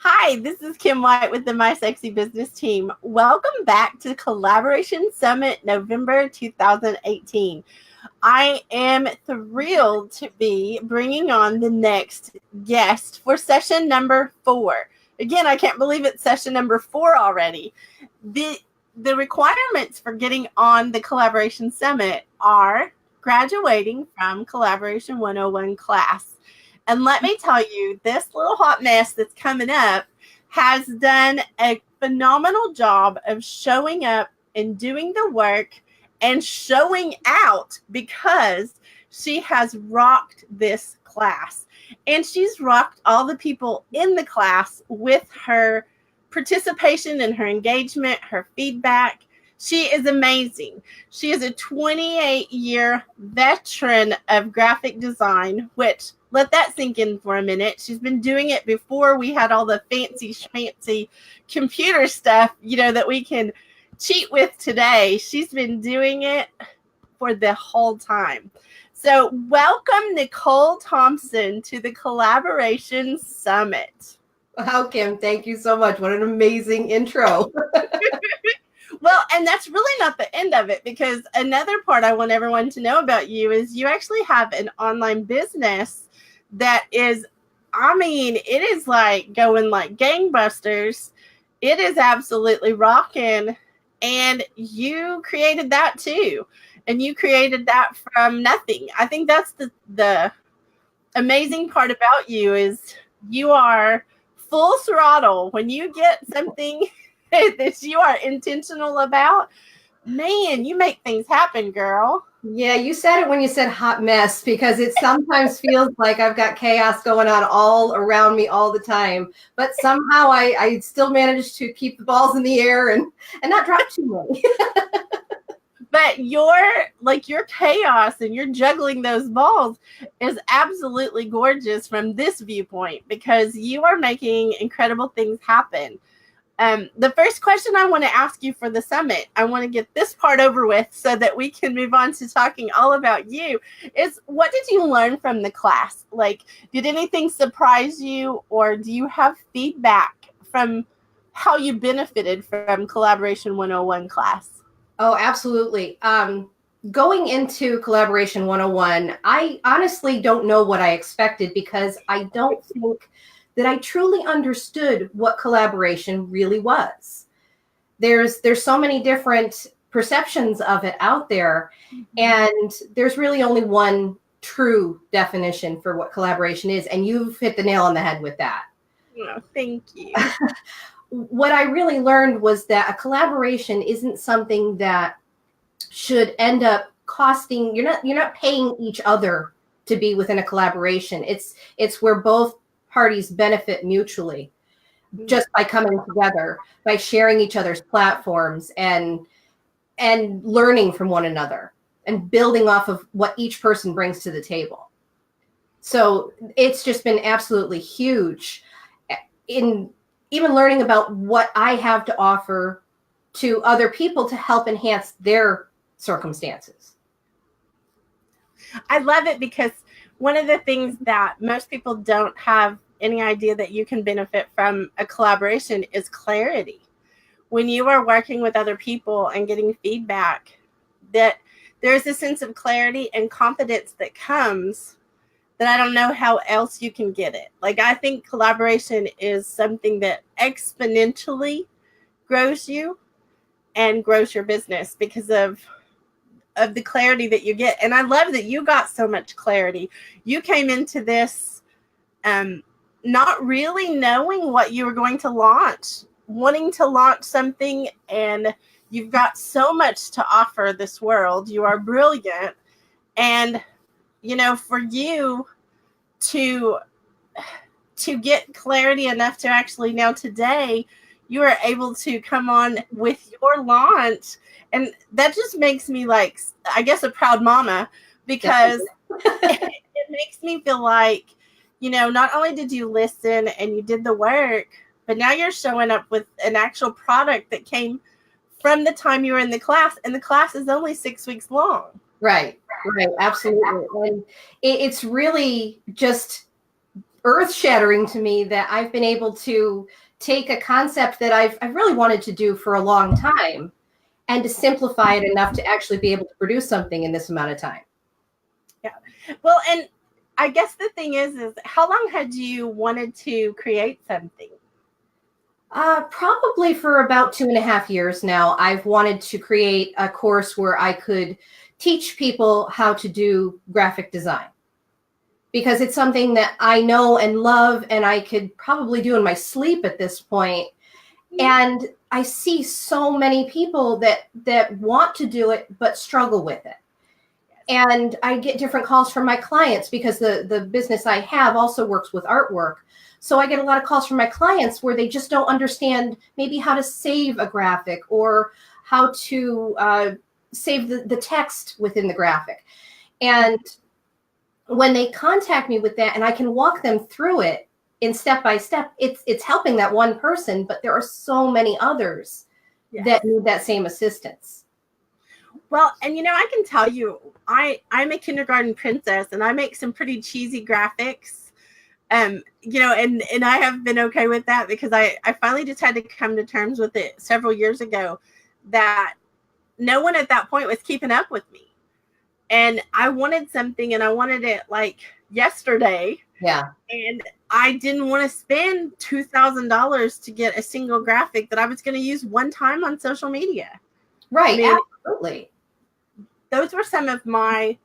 Hi, this is Kim White with the My Sexy Business team. Welcome back to Collaboration Summit November 2018. I am thrilled to be bringing on the next guest for session number 4. Again, I can't believe it's session number 4 already. The requirements for getting on the Collaboration Summit are graduating from Collaboration 101 class. And let me tell you, this little hot mess that's coming up has done a phenomenal job of showing up and doing the work and showing out because she has rocked this class. And she's rocked all the people in the class with her participation and her engagement, her feedback. She is amazing. She is a 28-year veteran of graphic design, which let that sink in for a minute. She's been doing it before we had all the fancy computer stuff, that we can cheat with today. She's been doing it for the whole time. So welcome Nicole Thompson to the Collaboration Summit. Wow, Kim, thank you so much. What an amazing intro. Well, and that's really not the end of it, because another part I want everyone to know about you is you actually have an online business that is, it is like going like gangbusters. It is absolutely rocking. And you created that too. And you created that from nothing. I think that's the amazing part about you is you are full throttle. When you get something that you are intentional about, man, you make things happen, girl. Yeah, you said it when you said hot mess, because it sometimes feels like I've got chaos going on all around me all the time. But somehow I still manage to keep the balls in the air and not drop too many. But your chaos and you're juggling those balls is absolutely gorgeous from this viewpoint, because you are making incredible things happen. The first question I want to ask you for the summit, I want to get this part over with so that we can move on to talking all about you, is what did you learn from the class? Like, did anything surprise you, or do you have feedback from how you benefited from Collaboration 101 class? Oh, absolutely. Going into Collaboration 101, I honestly don't know what I expected, because I don't think that I truly understood what collaboration really was. There's so many different perceptions of it out there, and there's really only one true definition for what collaboration is, and you've hit the nail on the head with that. Oh, thank you. What I really learned was that a collaboration isn't something that should end up costing. You're not paying each other to be within a collaboration. It's where both parties benefit mutually just by coming together, by sharing each other's platforms and learning from one another and building off of what each person brings to the table. So it's just been absolutely huge in even learning about what I have to offer to other people to help enhance their circumstances. I love it, because one of the things that most people don't have any idea that you can benefit from a collaboration is clarity. When you are working with other people and getting feedback, that there's a sense of clarity and confidence that comes that I don't know how else you can get it. Like, I think collaboration is something that exponentially grows you and grows your business because of the clarity that you get. And I love that you got so much clarity. You came into this not really knowing what you were going to launch, wanting to launch something, and you've got so much to offer this world. You are brilliant. And, for you to get clarity enough to actually now today, you are able to come on with your launch. And that just makes me like, I guess, a proud mama, because it makes me feel like, not only did you listen and you did the work, but now you're showing up with an actual product that came from the time you were in the class, and the class is only 6 weeks long. Right. Absolutely. And it's really just earth-shattering to me that I've been able to take a concept that I've really wanted to do for a long time and to simplify it enough to actually be able to produce something in this amount of time. Yeah. Well, and I guess the thing is how long had you wanted to create something? Probably for about 2.5 years now, I've wanted to create a course where I could teach people how to do graphic design, because it's something that I know and love, and I could probably do in my sleep at this point. And I see so many people that want to do it but struggle with it. And I get different calls from my clients because the business I have also works with artwork. So I get a lot of calls from my clients where they just don't understand maybe how to save a graphic or how to save the text within the graphic. And when they contact me with that and I can walk them through it in step by step, it's helping that one person, but there are so many others that need that same assistance. Well, and I can tell you, I'm a kindergarten princess and I make some pretty cheesy graphics. And I have been okay with that because I finally just had to come to terms with it several years ago that no one at that point was keeping up with me. And I wanted something and I wanted it like yesterday. Yeah. And I didn't want to spend $2,000 to get a single graphic that I was going to use one time on social media. Right. I mean, absolutely. Those were some of my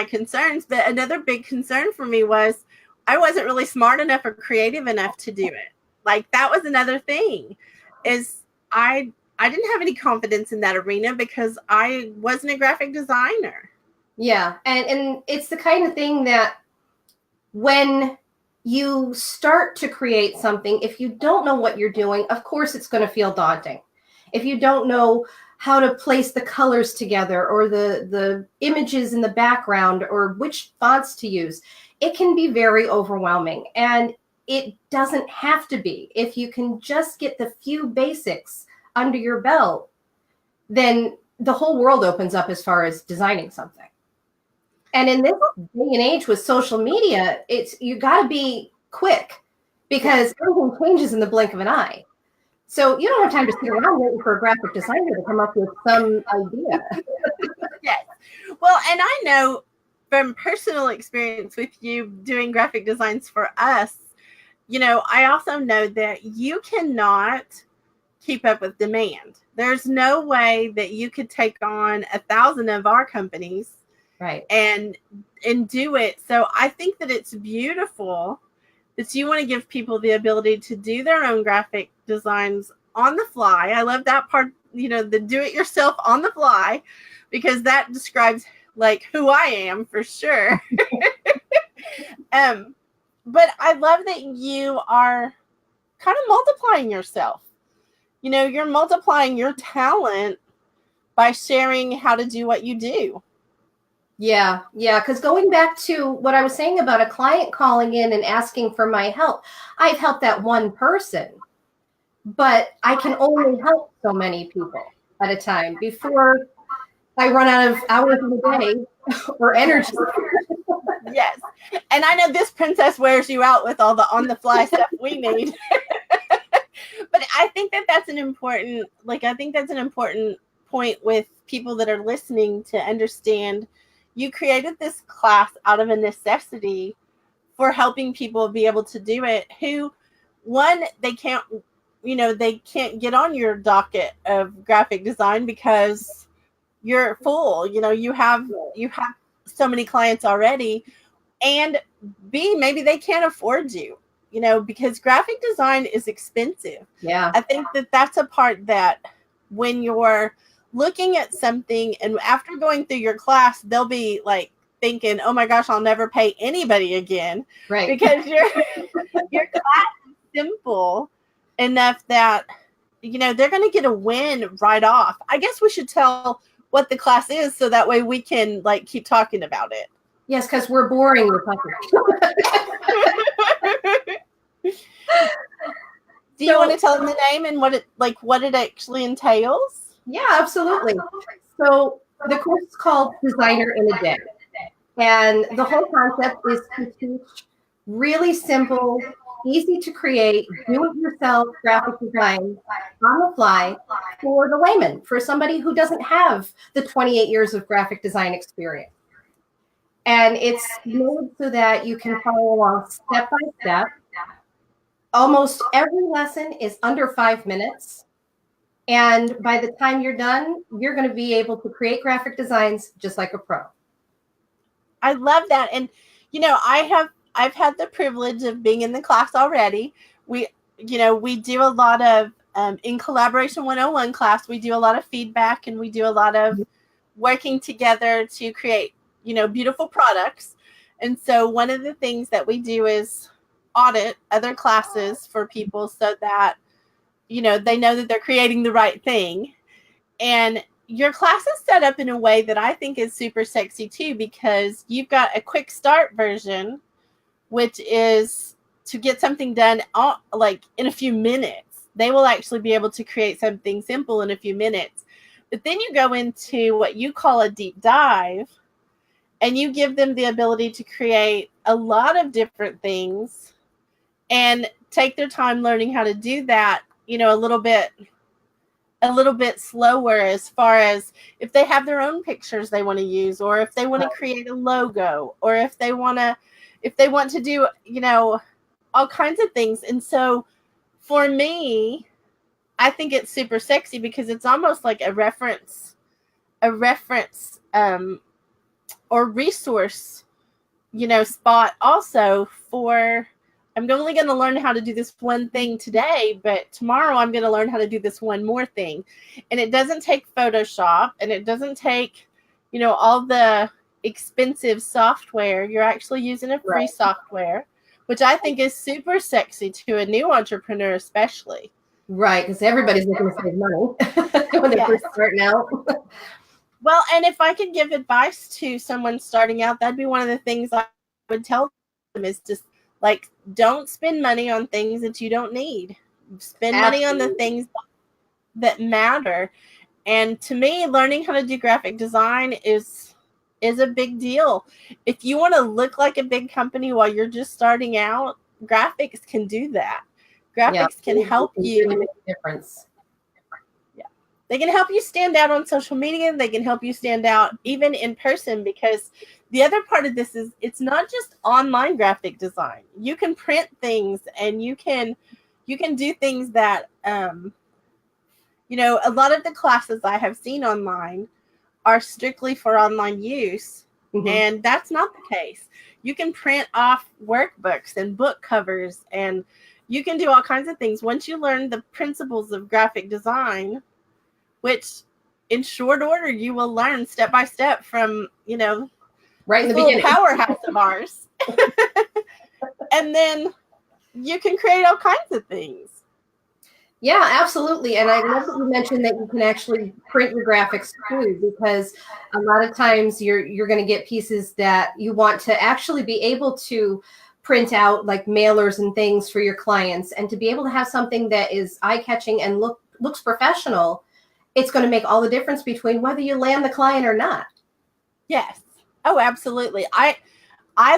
concerns. But another big concern for me was I wasn't really smart enough or creative enough to do it. Like that was another thing, is I didn't have any confidence in that arena because I wasn't a graphic designer. Yeah. And it's the kind of thing that when you start to create something, if you don't know what you're doing, of course it's going to feel daunting. If you don't know how to place the colors together or the images in the background or which fonts to use, it can be very overwhelming. And it doesn't have to be. If you can just get the few basics under your belt, then the whole world opens up as far as designing something. And in this day and age with social media, you got to be quick because everything changes in the blink of an eye. So you don't have time to sit around waiting for a graphic designer to come up with some idea. Yes. Well, and I know from personal experience with you doing graphic designs for us, I also know that you cannot keep up with demand. There's no way that you could take on 1,000 of our companies, right, and do it. So I think that it's beautiful that you want to give people the ability to do their own graphic designs on the fly. I love that part, the do it yourself on the fly, because that describes like who I am for sure. But I love that you are kind of multiplying yourself. You're multiplying your talent by sharing how to do what you do. Yeah. Because going back to what I was saying about a client calling in and asking for my help, I've helped that one person, but I can only help so many people at a time before I run out of hours in the day or energy. Yes. And I know this princess wears you out with all the on-the-fly stuff we need. But I think that's an important, point with people that are listening to understand. You created this class out of a necessity for helping people be able to do it who, one, they can't get on your docket of graphic design because you're full. You have so many clients already, and B, maybe they can't afford you, because graphic design is expensive. Yeah. I think that's a part that when you're looking at something and after going through your class, they'll be like thinking, oh my gosh, I'll never pay anybody again. Right. Because your class is simple enough that, they're going to get a win right off. I guess we should tell what the class is so that way we can keep talking about it. Yes, because we're boring. Do you want to tell them the name and what it actually entails? Yeah, absolutely. So the course is called Designer in a Day. And the whole concept is to teach Really simple, easy to create, do-it-yourself graphic design on the fly for the layman, for somebody who doesn't have the 28 years of graphic design experience. And it's made so that you can follow along step by step. Almost every lesson is under 5 minutes. And by the time you're done, you're going to be able to create graphic designs just like a pro. I love that. And, I've had the privilege of being in the class already. We do a lot of, in Collaboration 101 class, we do a lot of feedback, and we do a lot of working together to create, beautiful products. And so one of the things that we do is audit other classes for people so that, they know that they're creating the right thing. And your class is set up in a way that I think is super sexy too, because you've got a quick start version, which is to get something done like in a few minutes. They will actually be able to create something simple in a few minutes. But then you go into what you call a deep dive, and you give them the ability to create a lot of different things and take their time learning how to do that, a little bit slower, as far as if they have their own pictures they want to use, or if they want to create a logo, or if they want to do, all kinds of things. And so for me, I think it's super sexy because it's almost like a reference or resource, spot also for, I'm only going to learn how to do this one thing today, but tomorrow I'm going to learn how to do this one more thing. And it doesn't take Photoshop, and it doesn't take, all the expensive software. You're actually using a free software, which I think is super sexy to a new entrepreneur, especially. Right, because everybody's looking to save money when they're first starting out. Well, and if I could give advice to someone starting out, that'd be one of the things I would tell them, is just like, don't spend money on things that you don't need. Spend money on the things that matter. And to me, learning how to do graphic design is a big deal. If you want to look like a big company while you're just starting out, graphics can do that. Graphics can help you. Really make a difference. They can help you stand out on social media. They can help you stand out even in person, because the other part of this is it's not just online graphic design. You can print things, and you can do things that, a lot of the classes I have seen online are strictly for online use. Mm-hmm. And that's not the case. You can print off workbooks and book covers, and you can do all kinds of things. Once you learn the principles of graphic design, which in short order you will learn step by step from, right in the beginning, powerhouse of ours. And then you can create all kinds of things. Yeah, absolutely. And I love that you mentioned that you can actually print your graphics too, because a lot of times you're going to get pieces that you want to actually be able to print out, like mailers and things for your clients, and to be able to have something that is eye-catching and looks professional. It's going to make all the difference between whether you land the client or not. Yes. Oh, absolutely. I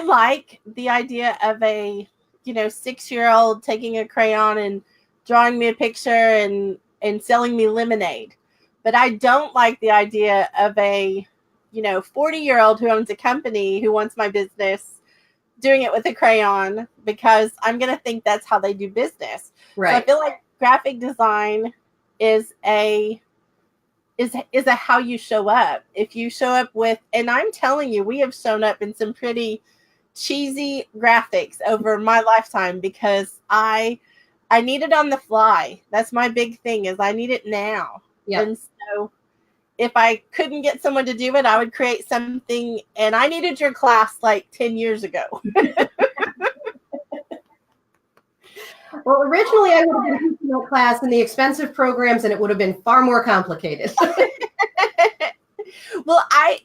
like the idea of a, 6-year-old taking a crayon and drawing me a picture and selling me lemonade. But I don't like the idea of a, 40-year-old who owns a company who wants my business doing it with a crayon, because I'm going to think that's how they do business. Right. So I feel like graphic design is a how you show up. If you show up with, and I'm telling you, we have shown up in some pretty cheesy graphics over my lifetime, because I need it on the fly. That's my big thing, is I need it now. Yep. And so if I couldn't get someone to do it, I would create something. And I needed your class like 10 years ago. Well, originally I would have been teaching that class in the expensive programs, and it would have been far more complicated. Well, I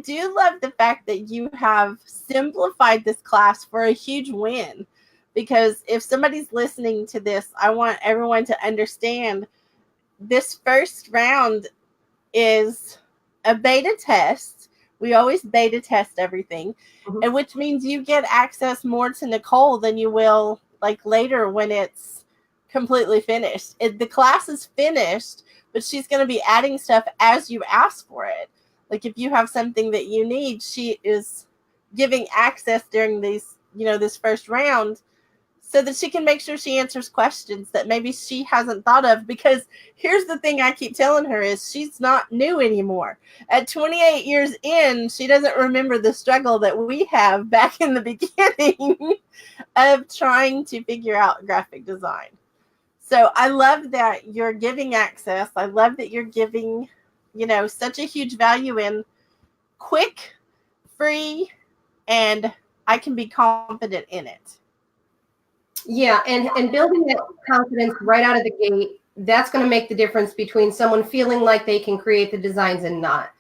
do love the fact that you have simplified this class for a huge win, because if somebody's listening to this, I want everyone to understand this first round is a beta test We always beta test everything, Mhm. and which means you get access more to Nicole than you will like later when it's completely finished. The class is finished, but she's going to be adding stuff as you ask for it. Like if you have something that you need, she is giving access during these, this first round so that she can make sure she answers questions that maybe she hasn't thought of. Because here's the thing I keep telling her is she's not new anymore. At 28 years in, she doesn't remember the struggle that we have back in the beginning of trying to figure out graphic design. So I love that you're giving access. I love that you're giving, such a huge value in quick, free, and I can be confident in it. Yeah, and building that confidence right out of the gate, that's going to make the difference between someone feeling like they can create the designs and not.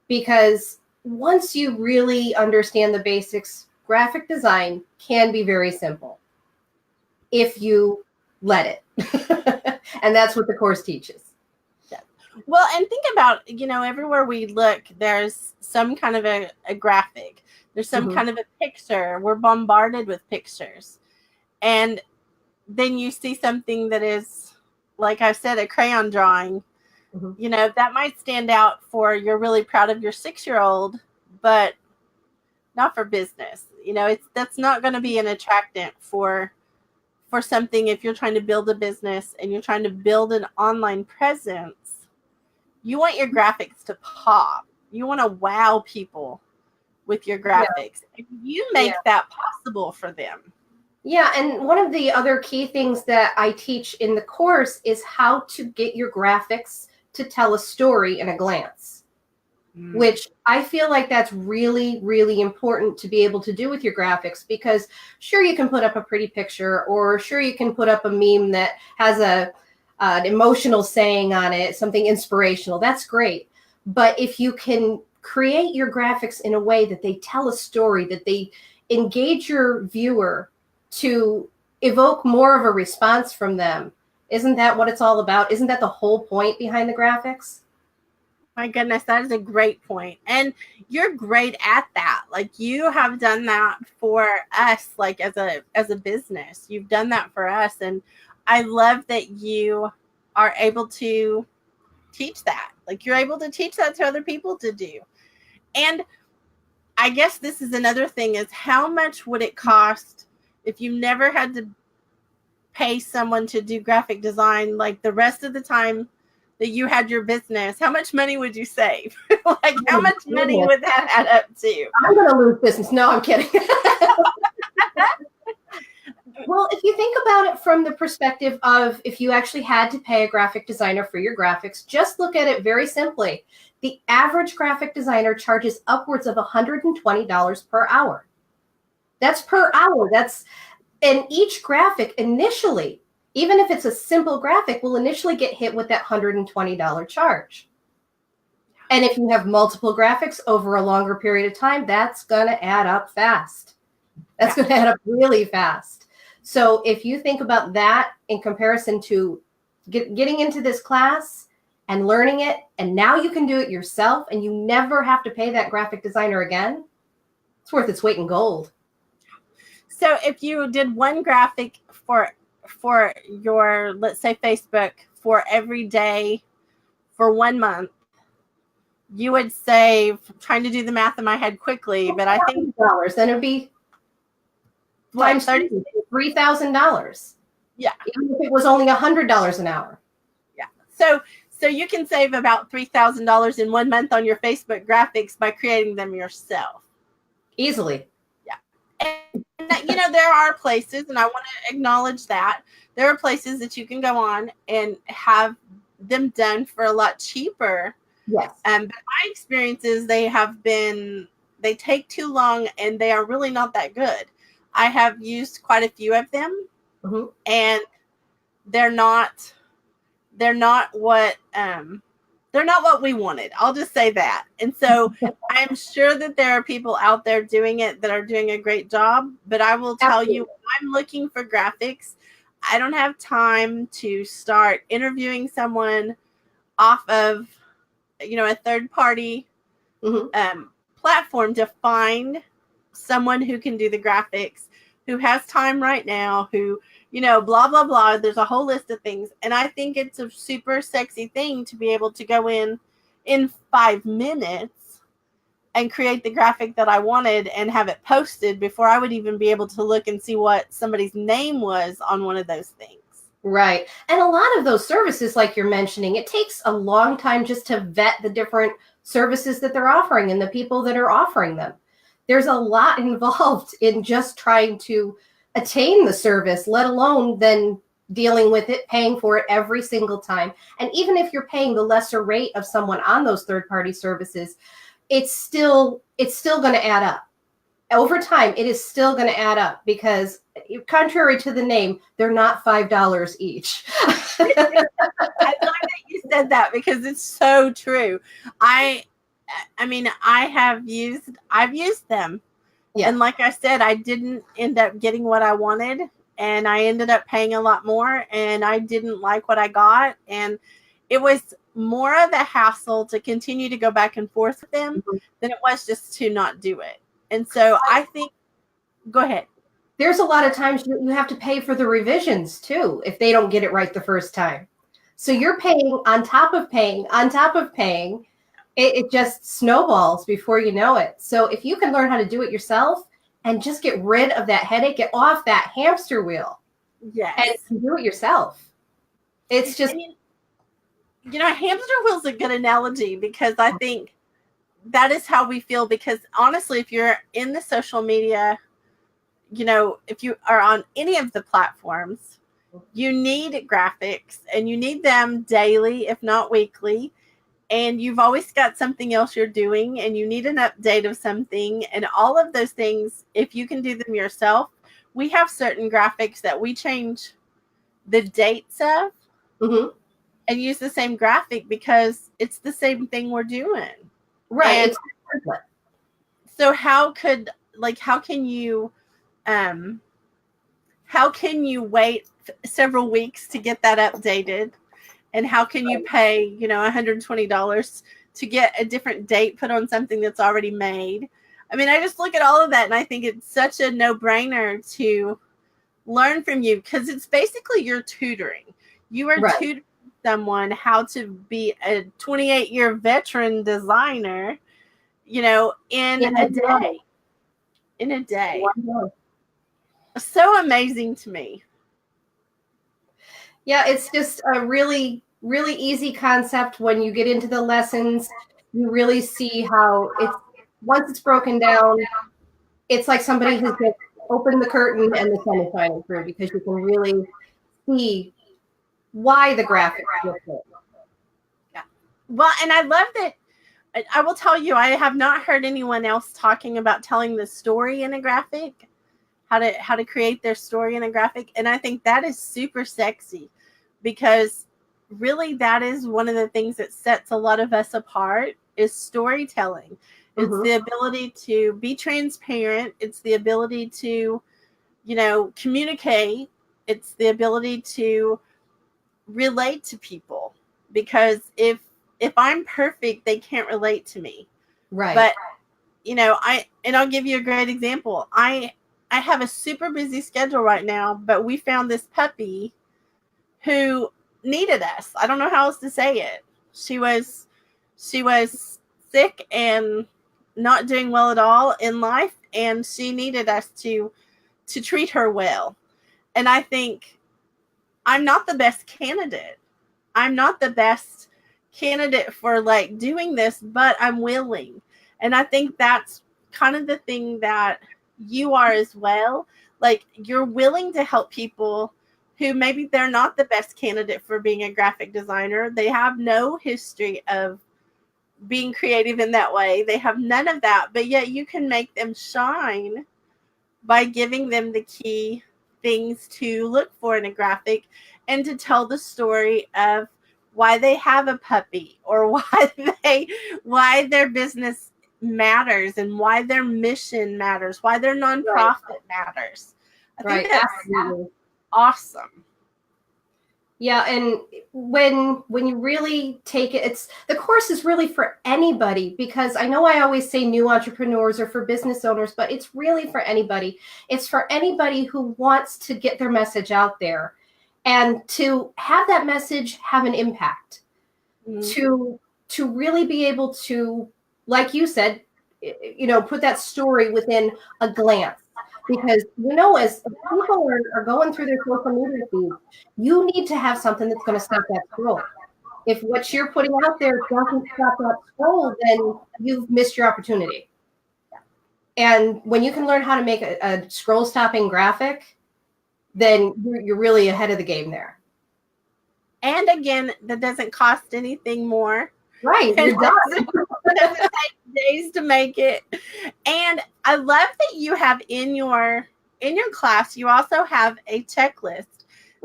Because once you really understand the basics, graphic design can be very simple if you let it. And that's what the course teaches. Well, and think about, everywhere we look, there's some kind of a graphic. There's some kind of a picture. We're bombarded with pictures. And then you see something that is, like I said, a crayon drawing. That might stand out for you're really proud of your 6-year-old, but not for business. That's not going to be an attractant for something. If you're trying to build a business and you're trying to build an online presence, you want your graphics to pop. You want to wow people with your graphics. Yeah. You make that possible for them. Yeah, and one of the other key things that I teach in the course is how to get your graphics to tell a story in a glance, which I feel like that's really, really important to be able to do with your graphics, because sure, you can put up a pretty picture, or sure, you can put up a meme that has an emotional saying on it, something inspirational. That's great. But if you can create your graphics in a way that they tell a story, that they engage your viewer to evoke more of a response from them, isn't that what it's all about? Isn't that the whole point behind the graphics? My goodness, that is a great point. And you're great at that. Like, you have done that for us, like as a business. You've done that for us. And I love that you are able to teach that. Like, you're able to teach that to other people to do. And I guess this is another thing, is how much would it cost if you never had to pay someone to do graphic design, like the rest of the time that you had your business? How much money would you save? Like, how much money would that add up to? I'm going to lose business. No, I'm kidding. Well, if you think about it from the perspective of if you actually had to pay a graphic designer for your graphics, just look at it very simply. The average graphic designer charges upwards of $120 per hour. That's per hour. And each graphic initially, even if it's a simple graphic, will initially get hit with that $120 charge. And if you have multiple graphics over a longer period of time, that's going to add up fast. That's going to add up really fast. So if you think about that in comparison to getting into this class and learning it, and now you can do it yourself and you never have to pay that graphic designer again, it's worth its weight in gold. So if you did one graphic for your, let's say, Facebook, for every day for 1 month, you would save, trying to do the math in my head quickly, but I think then it'd be times $3,000. Yeah. Even if it was only $100 an hour. Yeah. So you can save about $3,000 in 1 month on your Facebook graphics by creating them yourself. Easily. Yeah. And there are places, and I want to acknowledge that there are places that you can go on and have them done for a lot cheaper. Yes. But my experience is they take too long and they are really not that good. I have used quite a few of them, and they're not what we wanted. I'll just say that. And so I'm sure that there are people out there doing it that are doing a great job, but I will tell you, when I'm looking for graphics, I don't have time to start interviewing someone off of, a third party platform to find someone who can do the graphics, who has time right now, who, blah, blah, blah. There's a whole list of things. And I think it's a super sexy thing to be able to go in 5 minutes and create the graphic that I wanted and have it posted before I would even be able to look and see what somebody's name was on one of those things. Right. And a lot of those services, like you're mentioning, it takes a long time just to vet the different services that they're offering and the people that are offering them. There's a lot involved in just trying to attain the service, let alone then dealing with it, paying for it every single time. And even if you're paying the lesser rate of someone on those third-party services, it's still going to add up. Over time, it is still going to add up because, contrary to the name, they're not $5 each. I like that you said that because it's so true. I mean, I've used them. Yeah. And like I said, I didn't end up getting what I wanted, and I ended up paying a lot more, and I didn't like what I got. And it was more of a hassle to continue to go back and forth with them than it was just to not do it. And so I think, go ahead. There's a lot of times you have to pay for the revisions too, if they don't get it right the first time. So you're paying on top of paying on top of paying. It just snowballs before you know it. So if you can learn how to do it yourself and just get rid of that headache, get off that hamster wheel. Yes. And do it yourself. It's just, hamster wheel's a good analogy because I think that is how we feel, because honestly, if you're in the social media, if you are on any of the platforms, you need graphics and you need them daily, if not weekly. And you've always got something else you're doing and you need an update of something. And all of those things, if you can do them yourself, we have certain graphics that we change the dates of and use the same graphic because it's the same thing we're doing. Right. And so how can you wait several weeks to get that updated? And how can you pay, $120 to get a different date put on something that's already made? I mean, I just look at all of that and I think it's such a no-brainer to learn from you because it's basically your tutoring. You are tutoring someone how to be a 28-year veteran designer, in a day. In a day. So amazing to me. Yeah, it's just a really, really easy concept. When you get into the lessons, you really see how once it's broken down, it's like somebody has just opened the curtain and the sun is shining through because you can really see why the graphics look good. Yeah. Well, and I love that. I will tell you, I have not heard anyone else talking about telling the story in a graphic, how to create their story in a graphic. And I think that is super sexy because really that is one of the things that sets a lot of us apart is storytelling. It's the ability to be transparent. It's the ability to, communicate. It's the ability to relate to people, because if I'm perfect, they can't relate to me. Right. But, I'll give you a great example. I have a super busy schedule right now, but we found this puppy who needed us. I don't know how else to say it. She was sick and not doing well at all in life, and she needed us to treat her well. And I think I'm not the best candidate. I'm not the best candidate for doing this, but I'm willing. And I think that's kind of the thing that you are as well. You're willing to help people who maybe they're not the best candidate for being a graphic designer. They have no history of being creative in that way. They have none of that, but yet you can make them shine by giving them the key things to look for in a graphic and to tell the story of why they have a puppy or why their business matters and why their mission matters, why their nonprofit matters. I think that's awesome. Yeah, and when you really take it, it's the course is really for anybody, because I know I always say new entrepreneurs or for business owners, but it's really for anybody. It's for anybody who wants to get their message out there and to have that message have an impact, to really be able to, like you said, put that story within a glance. Because as people are going through their social media feeds, you need to have something that's going to stop that scroll. If what you're putting out there doesn't stop that scroll, then you've missed your opportunity. And when you can learn how to make a scroll stopping graphic, then you're really ahead of the game there. And again, that doesn't cost anything more. Right, you're done. It doesn't take days to make it. And I love that you have in your class, you also have a checklist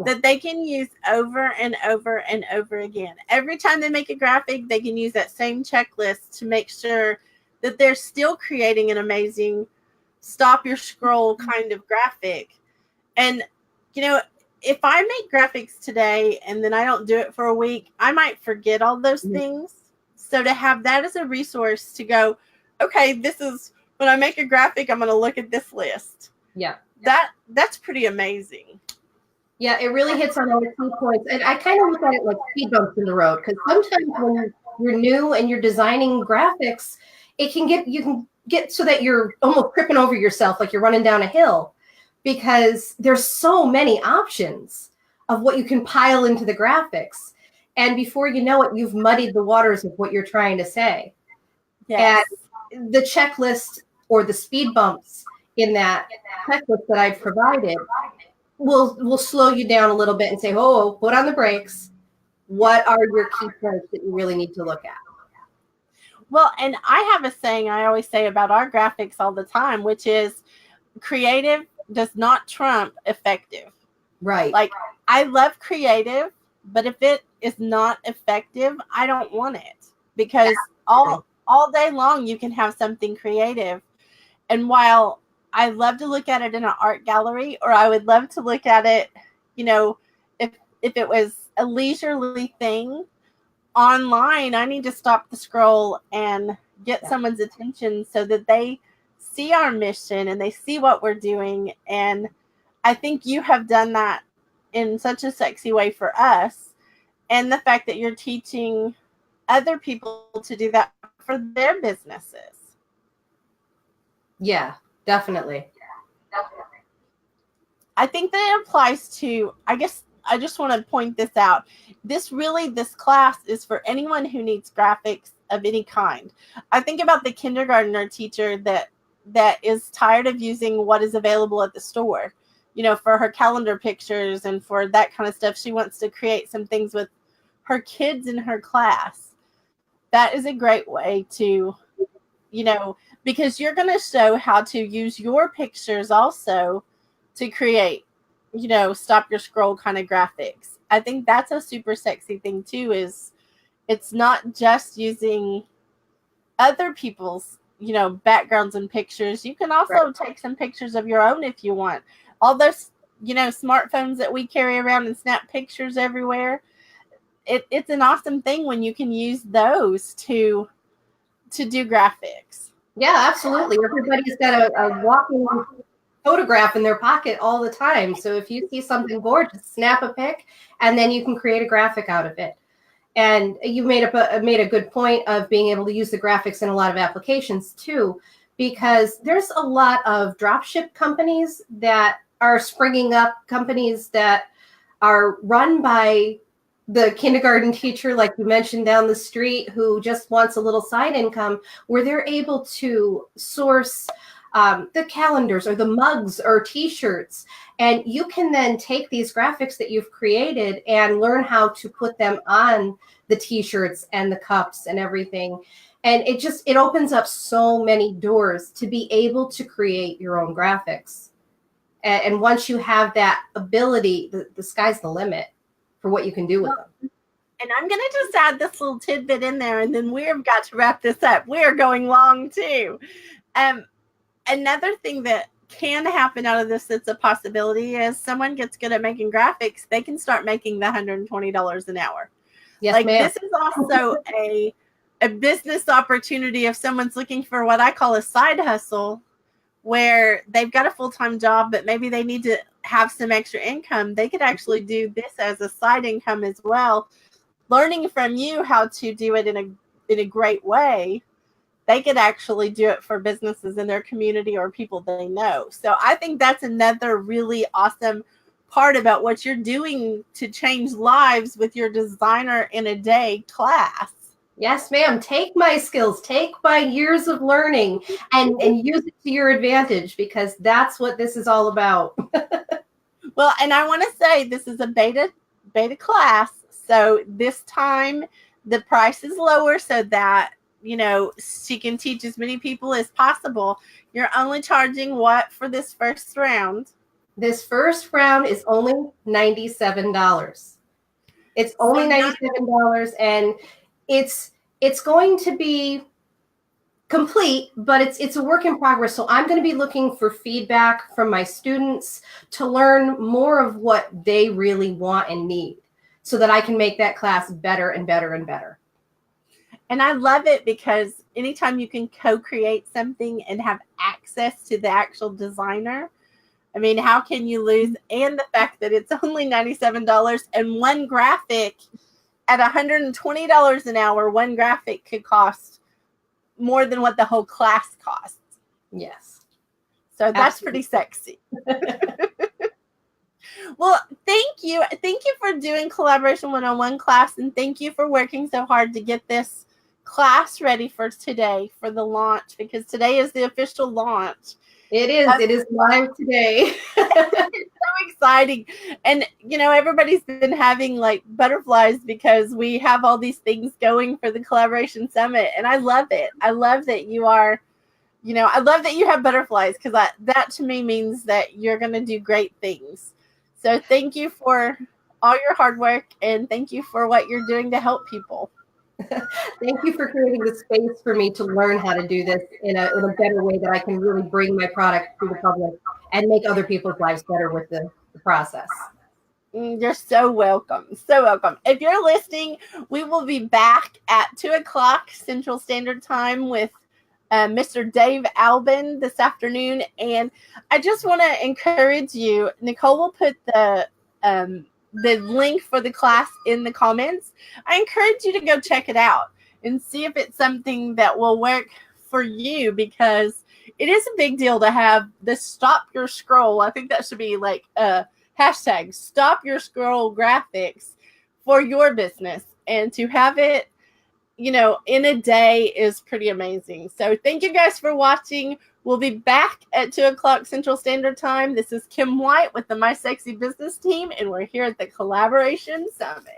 that they can use over and over and over again. Every time they make a graphic, they can use that same checklist to make sure that they're still creating an amazing stop your scroll kind of graphic. And, if I make graphics today and then I don't do it for a week, I might forget all those things. So to have that as a resource to go, okay, this is when I make a graphic, I'm going to look at this list. Yeah. That's pretty amazing. Yeah, it really hits on all the key points. And I kind of look at it like speed bumps in the road, because sometimes when you're new and you're designing graphics, you can get so that you're almost tripping over yourself like you're running down a hill, because there's so many options of what you can pile into the graphics. And before you know it, you've muddied the waters of what you're trying to say. Yes. And the checklist or the speed bumps in that checklist that I've provided will slow you down a little bit and say, oh, put on the brakes. What are your key points that you really need to look at? Well, and I have a saying I always say about our graphics all the time, which is creative does not trump effective. Right. Like, I love creative, but if it is not effective, I don't want it, because all day long you can have something creative. And while I love to look at it in an art gallery, or I would love to look at it, if it was a leisurely thing online, I need to stop the scroll and get someone's attention so that they see our mission and they see what we're doing. And I think you have done that in such a sexy way for us. And the fact that you're teaching other people to do that for their businesses. Yeah, definitely. I think that it applies to, I guess I just want to point this out. This class is for anyone who needs graphics of any kind. I think about the kindergartner teacher that is tired of using what is available at the store, for her calendar pictures and for that kind of stuff. She wants to create some things with her kids in her class. That is a great way to, because you're going to show how to use your pictures also to create, stop your scroll kind of graphics. I think that's a super sexy thing too, is it's not just using other people's, backgrounds and pictures. You can also take some pictures of your own if you want. All those, smartphones that we carry around and snap pictures everywhere. It's an awesome thing when you can use those to do graphics. Yeah, absolutely. Everybody's got a walking photograph in their pocket all the time. So if you see something gorgeous, snap a pic, and then you can create a graphic out of it. And you made a good point of being able to use the graphics in a lot of applications too, because there's a lot of dropship companies that are springing up, companies that are run by the kindergarten teacher, like you mentioned, down the street, who just wants a little side income, where they're able to source the calendars or the mugs or t-shirts. And you can then take these graphics that you've created and learn how to put them on the t-shirts and the cups and everything. And it opens up so many doors to be able to create your own graphics. And once you have that ability, the sky's the limit for what you can do with them. And I'm going to just add this little tidbit in there, and then we've got to wrap this up. We are going long too. Another thing that can happen out of this that's a possibility is someone gets good at making graphics, they can start making the $120 an hour. Yes, like ma'am. This is also a business opportunity if someone's looking for what I call a side hustle, where they've got a full-time job, but maybe they need to have some extra income. They could actually do this as a side income as well. Learning from you how to do it in a great way, they could actually do it for businesses in their community or people they know. So I think that's another really awesome part about what you're doing to change lives with your Designer in a Day class. Yes, ma'am. Take my skills, take my years of learning and use it to your advantage, because that's what this is all about. Well, and I want to say this is a beta class. So this time the price is lower so that, she can teach as many people as possible. You're only charging what for this first round? This first round is only $97. It's only $97, and it's going to be complete, but it's a work in progress. So I'm going to be looking for feedback from my students to learn more of what they really want and need, so that I can make that class better and better and better. And I love it because anytime you can co-create something and have access to the actual designer, I mean, how can you lose? And the fact that it's only $97 and one graphic at $120 an hour, one graphic could cost more than what the whole class costs. Yes. So that's pretty sexy. Well, thank you. Thank you for doing Collaboration 101 class, and thank you for working so hard to get this class ready for today, for the launch, because today is the official launch. It is. It is live today. It's so exciting. And, everybody's been having like butterflies because we have all these things going for the Collaboration Summit. And I love it. I love that you are, I love that you have butterflies, because that to me means that you're going to do great things. So thank you for all your hard work, and thank you for what you're doing to help people. Thank you for creating the space for me to learn how to do this in a better way, that I can really bring my product to the public and make other people's lives better with the process. You're so welcome. So welcome. If you're listening, we will be back at 2:00 Central Standard Time with Mr. Dave Albin this afternoon. And I just want to encourage you, Nicole will put the link for the class in the comments. I encourage you to go check it out and see if it's something that will work for you, because it is a big deal to have the Stop Your Scroll. I think that should be like a hashtag, Stop Your Scroll graphics for your business, and to have it, in a day is pretty amazing. So thank you guys for watching. We'll be back at 2:00 Central Standard Time. This is Kim White with the My Sexy Business team, and we're here at the Collaboration Summit.